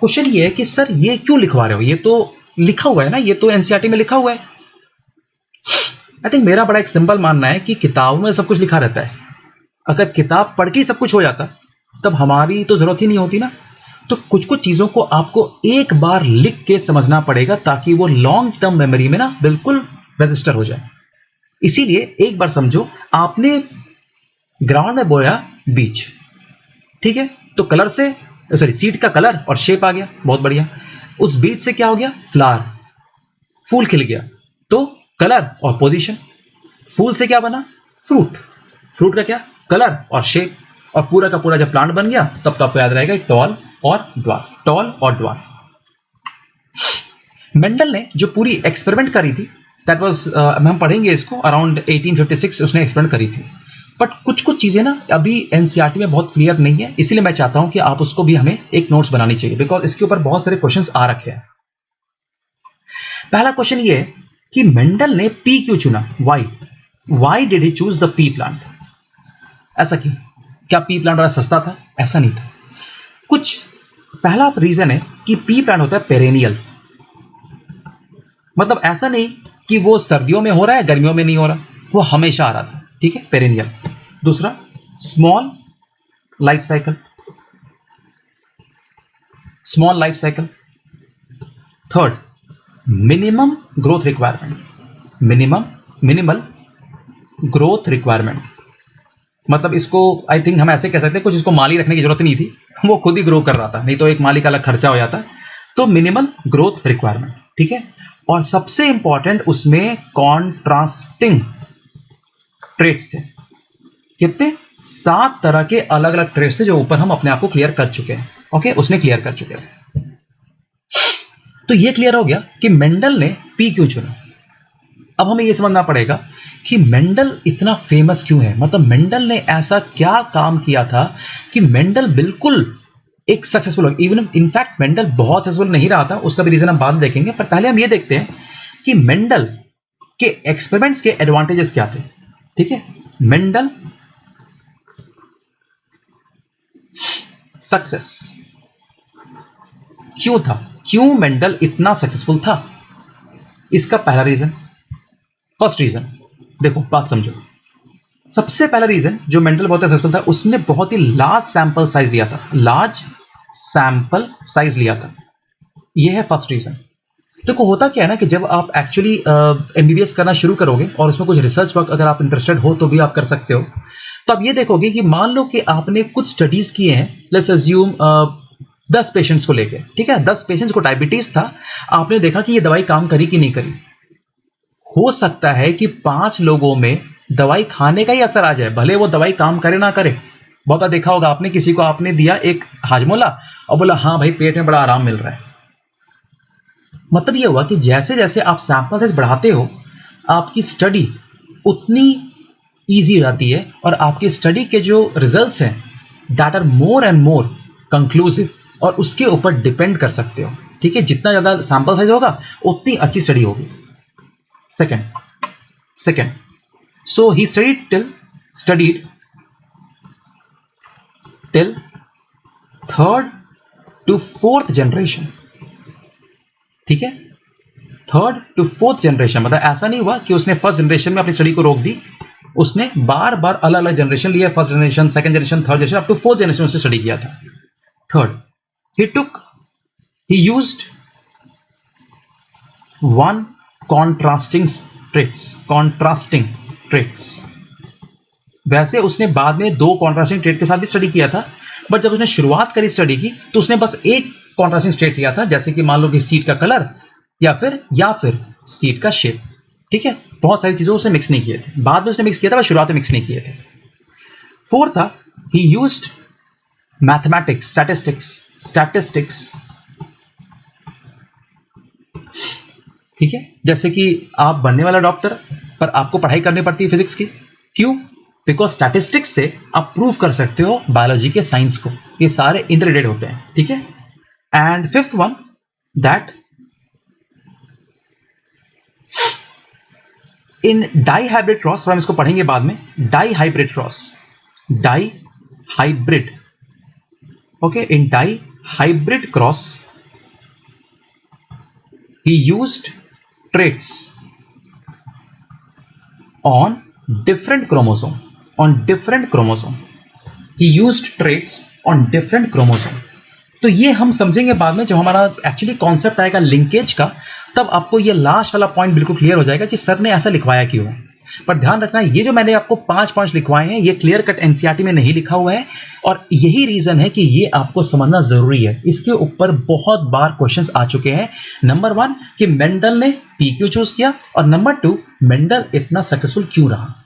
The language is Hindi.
क्वेश्चन ये है कि सर ये क्यों लिखवा रहे हो, ये तो लिखा हुआ है ना, ये तो एनसीईआरटी में लिखा हुआ है। आई थिंक मेरा बड़ा एक सिंपल मानना है कि किताबों में सब कुछ लिखा रहता है। अगर किताब पढ़ के ही सब कुछ हो जाता तब हमारी तो जरूरत ही नहीं होती ना। तो कुछ कुछ चीजों को आपको एक बार लिख के समझना पड़ेगा ताकि वो लॉन्ग टर्म मेमोरी में ना बिल्कुल रजिस्टर हो जाए। इसीलिए एक बार समझो, आपने ग्राउंड में बोया बीज, ठीक है, तो कलर से सॉरी सीड का कलर और शेप आ गया, बहुत बढ़िया। उस बीज से क्या हो गया, फ्लावर, फूल खिल गया, तो कलर और पोजीशन। फूल से क्या बना, फ्रूट, फ्रूट का क्या, कलर और शेप। और पूरा का पूरा जब प्लांट बन गया तब तो आपको याद रहेगा टॉल और ड्वार्फ, टॉल और ड्वार्फ। मेंडल ने जो पूरी एक्सपेरिमेंट करी थी दैट वाज, हम पढ़ेंगे इसको, अराउंड 1856 उसने एक्सपेरिमेंट करी थी। बट कुछ कुछ चीजें ना अभी एनसीईआरटी में बहुत क्लियर नहीं है, इसीलिए मैं चाहता हूं कि आप उसको भी हमें एक नोट्स बनानी चाहिए, बिकॉज इसके ऊपर बहुत सारे क्वेश्चंस आ रखे हैं। पहला क्वेश्चन ये है कि मेंडल ने पी क्यों चुना, why did he choose the P plant. ऐसा क्यों, क्या पी प्लांट बड़ा सस्ता था, ऐसा नहीं था। कुछ पहला रीजन है कि पी प्लांट होता है पेरेनियल, मतलब ऐसा नहीं कि वो सर्दियों में हो रहा है गर्मियों में नहीं हो रहा, वो हमेशा आ रहा था, ठीक है, पेरेनियल। दूसरा, small life cycle, small life cycle. Third, minimum growth requirement, minimal growth requirement, मतलब इसको आई थिंक हम ऐसे कह सकते हैं कुछ इसको माली रखने की जरूरत नहीं थी, वो खुद ही ग्रो कर रहा था, नहीं तो एक माली का अलग खर्चा हो जाता। तो मिनिमल ग्रोथ रिक्वायरमेंट, ठीक है। और सबसे इंपॉर्टेंट उसमें कॉन्ट्रास्टिंग ट्रेट्स थे। कितने, 7 तरह के अलग अलग ट्रेट्स थे जो ऊपर हम अपने आप को क्लियर कर चुके हैं। ओके, उसने क्लियर कर चुके थे। तो ये क्लियर हो गया कि मेंडल ने पी क्यों चुना। अब हमें यह समझना पड़ेगा कि मेंडल इतना फेमस क्यों है, मतलब मेंडल ने ऐसा क्या काम किया था कि मेंडल बिल्कुल एक सक्सेसफुल हो। इवन इनफैक्ट मेंडल बहुत सक्सेसफुल नहीं रहा था, उसका भी रीजन हम बाद में देखेंगे, पर पहले हम ये देखते हैं कि मेंडल के एक्सपेरिमेंट्स के एडवांटेजेस क्या थे, ठीक है। मेंडल सक्सेस क्यों था, क्यों मेंडल इतना सक्सेसफुल था, इसका पहला रीजन, फर्स्ट रीजन, देखो बात समझो। सबसे पहला रीजन जो मेंडल बहुत सक्सेसफुल था, उसने बहुत ही लार्ज सैंपल साइज लिया था, लार्ज सैंपल साइज लिया था, यह है फर्स्ट रीजन। देखो होता क्या है ना कि जब आप एक्चुअली एमबीबीएस करना शुरू करोगे और उसमें कुछ रिसर्च वर्क अगर आप इंटरेस्टेड हो तो भी आप कर सकते हो, तो आप ये देखोगे कि मान लो कि आपने कुछ स्टडीज किए हैं, लेट्स अज्यूम 10 पेशेंट्स को लेके, ठीक है, 10 पेशेंट्स को डायबिटीज था, आपने देखा कि ये दवाई काम करी कि नहीं करी। हो सकता है कि 5 लोगों में दवाई खाने का ही असर आ जाए, भले वो दवाई काम करे ना करे। बहुत देखा होगा आपने, किसी को आपने दिया एक हाजमोला और बोला हाँ भाई पेट में बड़ा आराम मिल रहा है। मतलब ये हुआ कि जैसे जैसे आप सैंपल साइज बढ़ाते हो आपकी स्टडी उतनी इजी रहती है और आपकी स्टडी के जो रिजल्ट्स हैं that are more and more conclusive, और उसके ऊपर डिपेंड कर सकते हो, ठीक है। जितना ज्यादा सैंपल साइज होगा उतनी अच्छी स्टडी होगी। Second, so he studied till third to fourth generation, ठीक है, थर्ड टू फोर्थ जनरेशन। मतलब ऐसा नहीं हुआ कि उसने फर्स्ट जनरेशन में अपनी स्टडी को रोक दी, उसने बार बार अलग अलग जनरेशन लिया, first generation, second generation, third generation, up to fourth generation study स्टडी किया था। Third, he used one contrasting traits। वैसे उसने बाद में 2 कॉन्ट्रास्टिंग ट्रेट के साथ भी स्टडी किया था, बट जब उसने शुरुआत करी स्टडी की तो उसने बस एक कॉन्ट्रास्टिंग ट्रेट लिया था, जैसे कि मान लो कि सीड का कलर या फिर सीड का शेप, ठीक है। बहुत सारी चीजों उसने मिक्स नहीं किए थे, बाद में उसने मिक्स किया था, बस शुरुआत में मिक्स नहीं किए थे। फोर्थ था he used मैथमेटिक्स, स्टैटिस्टिक्स, ठीक है। जैसे कि आप बनने वाला डॉक्टर, पर आपको पढ़ाई करनी पड़ती है फिजिक्स की, क्यों? बिकॉज स्टैटिस्टिक्स से आप प्रूव कर सकते हो बायोलॉजी के साइंस को, ये सारे इंटररिलेटेड होते हैं, ठीक है। And fifth one that in dihybrid cross, हम इसको पढ़ेंगे बाद में, dihybrid cross, dihybrid, okay, in dihybrid cross he used traits on different chromosome, he used traits on different chromosome. तो ये हम समझेंगे बाद में, जब हमारा एक्चुअली कॉन्सेप्ट आएगा लिंकेज का, तब आपको ये लास्ट वाला पॉइंट बिल्कुल क्लियर हो जाएगा कि सर ने ऐसा लिखवाया क्यों है। पर ध्यान रखना, ये जो मैंने आपको 5 पॉइंट्स लिखवाए हैं, ये क्लियर कट एनसीईआरटी में नहीं लिखा हुआ है, और यही रीजन है कि ये आपको समझना जरूरी है। इसके ऊपर बहुत बार क्वेश्चंस आ चुके हैं। नंबर 1 कि मेंडल ने पी क्यों चूज किया, और नंबर 2 मेंडल इतना सक्सेसफुल क्यों रहा।